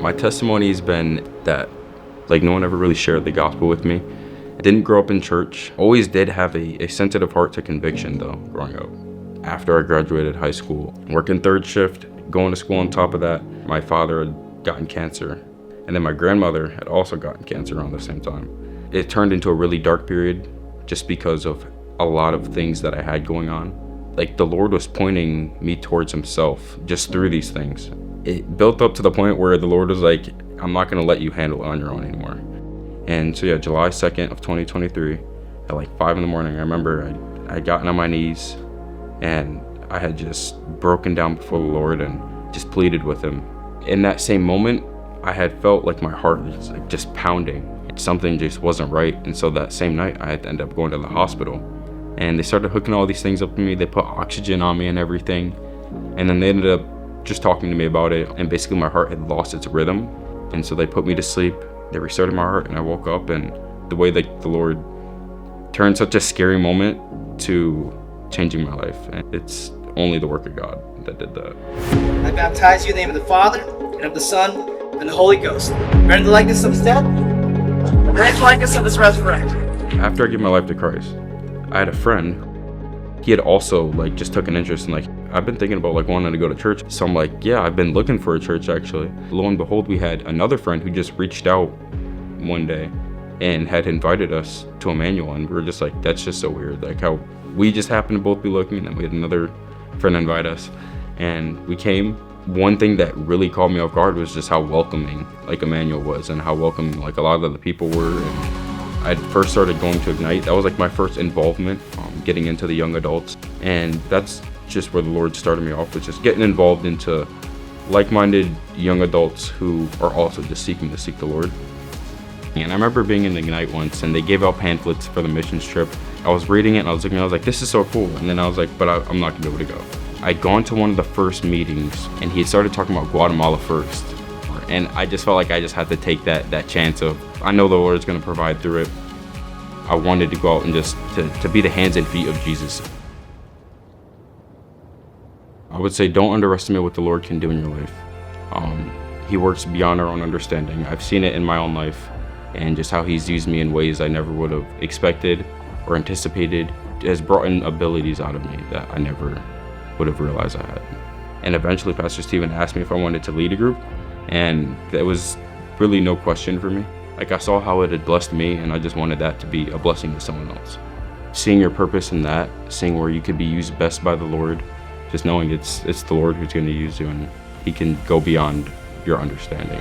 My testimony has been that no one ever really shared the gospel with me. I didn't grow up in church. Always did have a sensitive heart to conviction though, growing up. After I graduated high school, working third shift, going to school on top of that, my father had gotten cancer. And then my grandmother had also gotten cancer around the same time. It turned into a really dark period just because of a lot of things that I had going on. The Lord was pointing me towards himself just through these things. It built up to the point where the Lord was like, I'm not gonna let you handle it on your own anymore. And so yeah, July 2nd of 2023, at 5 in the morning, I remember I had gotten on my knees and I had just broken down before the Lord and just pleaded with him. In that same moment, I had felt like my heart was just pounding. Something just wasn't right. And so that same night, I had to end up going to the hospital. And they started hooking all these things up to me. They put oxygen on me and everything. And then they ended up just talking to me about it. And basically my heart had lost its rhythm. And so they put me to sleep. They restarted my heart and I woke up, and the way that the Lord turned such a scary moment to changing my life. And it's only the work of God that did that. I baptize you in the name of the Father, and of the Son, and the Holy Ghost. Bear in the likeness of his death, and in the likeness of his resurrection. After I gave my life to Christ, I had a friend. He had also just took an interest in I've been thinking about wanting to go to church. So I'm yeah, I've been looking for a church actually. Lo and behold, we had another friend who just reached out one day and had invited us to Emmanuel, and we were just that's just so weird. How we just happened to both be looking, and then we had another friend invite us, and we came. One thing that really caught me off guard was just how welcoming Emmanuel was, and how welcoming a lot of the people were. And I first started going to Ignite. That was my first involvement, getting into the young adults, and that's just where the Lord started me off, was just getting involved into like-minded young adults who are also just seeking to seek the Lord. And I remember being in Ignite once, and they gave out pamphlets for the missions trip. I was reading it, and I was looking, I was this is so cool. And then I was but I'm not gonna be able to go. I'd gone to one of the first meetings, and he had started talking about Guatemala first. And I just felt I just had to take that chance of, I know the Lord's gonna provide through it. I wanted to go out and just to be the hands and feet of Jesus. I would say don't underestimate what the Lord can do in your life. He works beyond our own understanding. I've seen it in my own life, and just how he's used me in ways I never would have expected or anticipated. It has brought in abilities out of me that I never would have realized I had. And eventually Pastor Stephen asked me if I wanted to lead a group, and there was really no question for me. I saw how it had blessed me, and I just wanted that to be a blessing to someone else. Seeing your purpose in that, seeing where you could be used best by the Lord, just knowing it's the Lord who's going to use you, and he can go beyond your understanding.